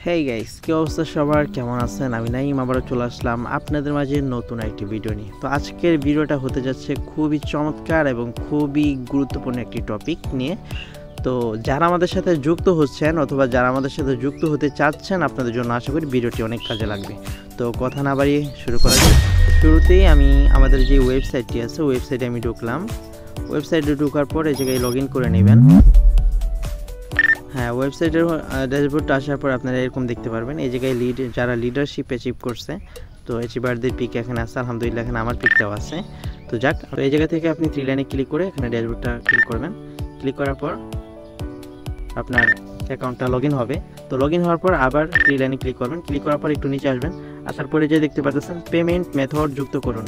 Hey guys, কি অবস্থা সবার? কেমন আছেন? আমি নাইম আবারও চলে আসলাম আপনাদের মাঝে নতুন একটি ভিডিও নিয়ে। তো আজকের ভিডিওটা হতে যাচ্ছে খুবই চমৎকার এবং খুবই গুরুত্বপূর্ণ একটি টপিক নিয়ে। তো যারা আমাদের সাথে যুক্ত হচ্ছেন অথবা যারা আমাদের সাথে যুক্ত হতে চাচ্ছেন, আপনাদের জন্য আশা করি ভিডিওটি অনেক কাজে লাগবে। তো কথা না বাড়িয়ে শুরু করা যাক। শুরুতেই আমি আমাদের যে ওয়েবসাইটটি আছে ওয়েবসাইটে আমি ঢুকলাম। ওয়েবসাইটে ঢোকার পর এই জায়গায় লগ ইন করে নেবেন। হ্যাঁ, ওয়েবসাইটের ড্যাশবোর্ডটা আসার পর আপনারা এরকম দেখতে পারবেন। এই জায়গায় যারা লিডারশিপ অ্যাচিভ করছে, তো অ্যাচিভারদের পিক এখানে আছে। আলহামদুলিল্লাহ এখানে আমার পিকটাও আছে। তো যাক, তো এই জায়গা থেকে আপনি 3 লাইনে ক্লিক করে এখানে ড্যাশবোর্ডটা ক্লিক করবেন। ক্লিক করার পর আপনার অ্যাকাউন্টটা লগ ইন হবে। তো লগ ইন হওয়ার পর আবার 3 লাইনে ক্লিক করবেন। ক্লিক করার পর একটু নিচে আসবেন। আসার পরে যে দেখতে পাচ্ছেন পেমেন্ট মেথড যুক্ত করুন,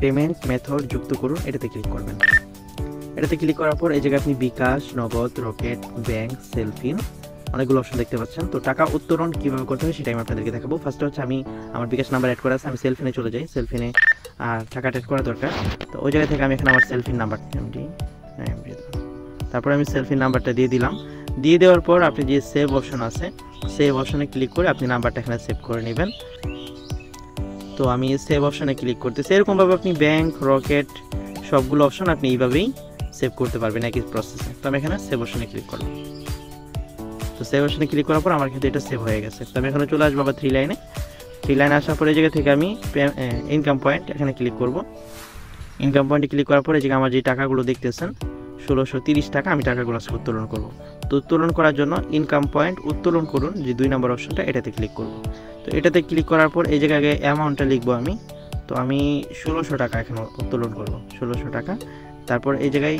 পেমেন্ট মেথড যুক্ত করুন, এটাতে ক্লিক করবেন। এটাতে ক্লিক করার পর এই জায়গায় আপনি বিকাশ, নগদ, রকেট, ব্যাংক, সেলফিন অনেকগুলো অপশন দেখতে পাচ্ছেন। তো টাকা উত্তোলন কীভাবে করতে হয় সেটা আমি আপনাদেরকে দেখাবো। ফার্স্টে হচ্ছে আমি আমার বিকাশ নাম্বার অ্যাড করা আছে, আমি সেলফিনে চলে যাই। সেলফিনে টাকাটা অ্যাড করা দরকার। তো ওই জায়গা থেকে আমি এখানে আমার সেলফিন নাম্বারটা তারপরে আমি সেলফিন নাম্বারটা দিয়ে দিলাম। দিয়ে দেওয়ার পর আপনি যে সেভ অপশন আছে সেভ অপশনে ক্লিক করে আপনি নাম্বারটা এখানে সেভ করে নেবেন। তো আমি সেভ অপশনে ক্লিক করতেছি। এরকমভাবে আপনি ব্যাংক, রকেট সবগুলো অপশন আপনি এইভাবেই সেভ করতে পারবেন একই প্রসেসে। তো আমি এখানে সেভ অপশনে ক্লিক করব। তো সেভ অপশনে ক্লিক করার পর আমার কিন্তু এটা সেভ হয়ে গেছে। তো আমি এখানে চলে আসবো আবার 3 লাইনে। 3 লাইনে আসার পরে এই জায়গা থেকে আমি ইনকাম পয়েন্ট এখানে ক্লিক করব। ইনকাম পয়েন্টে ক্লিক করার পরে এই জায়গায় আমার যে টাকাগুলো দেখতেছেন 1630 টাকা, আমি টাকাগুলো উত্তোলন করব। তো উত্তোলন করার জন্য ইনকাম পয়েন্ট উত্তোলন করুন যে 2 নম্বর অপশনটা, এটাতে ক্লিক করব। তো এটাতে ক্লিক করার পর এই জায়গায় অ্যামাউন্টটা লিখবো আমি। তো আমি 1600 টাকা এখানে উত্তোলন করব, 1600 টাকা। তারপর এই জায়গায়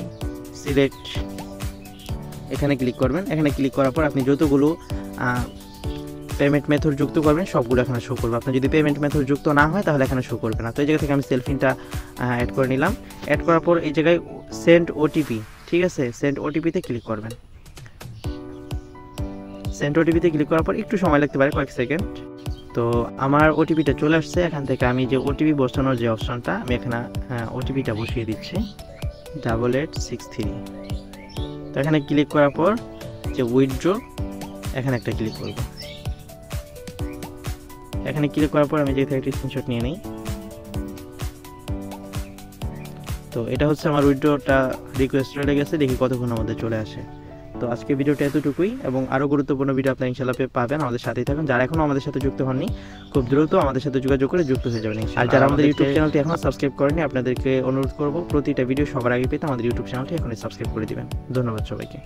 সিলেক্ট এখানে ক্লিক করবেন। এখানে ক্লিক করার পর আপনি যতগুলো পেমেন্ট মেথড যুক্ত করবেন সবগুলো এখানে শো করবে। আপনার যদি পেমেন্ট মেথড যুক্ত না হয় তাহলে এখানে শো করবে না। তো এই জায়গা থেকে আমি সেলফিনটা অ্যাড করে নিলাম। অ্যাড করার পর এই জায়গায় সেন্ড ওটিপি, ঠিক আছে, সেন্ড ওটিপিতে ক্লিক করবেন। সেন্ড ওটিপিতে ক্লিক করার পর একটু সময় লাগতে পারে, কয়েক সেকেন্ড। তো আমার ওটিপিটা চলে আসছে। এখান থেকে আমি যে ওটিপি বসানোর যে অপশনটা, আমি এখানে ওটিপিটা বসিয়ে দিচ্ছি 8863। তো এখানে ক্লিক করার পর যে উইথড্র এখানে একটা ক্লিক করব। এখানে ক্লিক করার পর আমি যে একটা স্ক্রিনশট নিয়ে নিই। তো এটা হচ্ছে আমার উইথড্রটা রিকোয়েস্ট চলে গেছে, দেখি কতক্ষণের মধ্যে চলে আসে। তো আজকে ভিডিওটা এতটুকুই, এবং আরও গুরুত্বপূর্ণ ভিডিও আপনারা ইনশাআল্লাহ পাবেন। আমাদের সাথেই থাকুন। যারা এখনও আমাদের সাথে যুক্ত হননি খুব দ্রুত আমাদের সাথে যোগাযোগ করে যুক্ত হয়ে যাবেন। আর যারা আমাদের ইউটিউব চ্যানেলটি এখনও সাবস্ক্রাইব করেনি, আপনাদেরকে অনুরোধ করব প্রতিটা ভিডিও সবার আগে পেতে আমাদের ইউটিউব চ্যানেলটি এখনই সাবস্ক্রাইব করে দিবেন। ধন্যবাদ সবাইকে।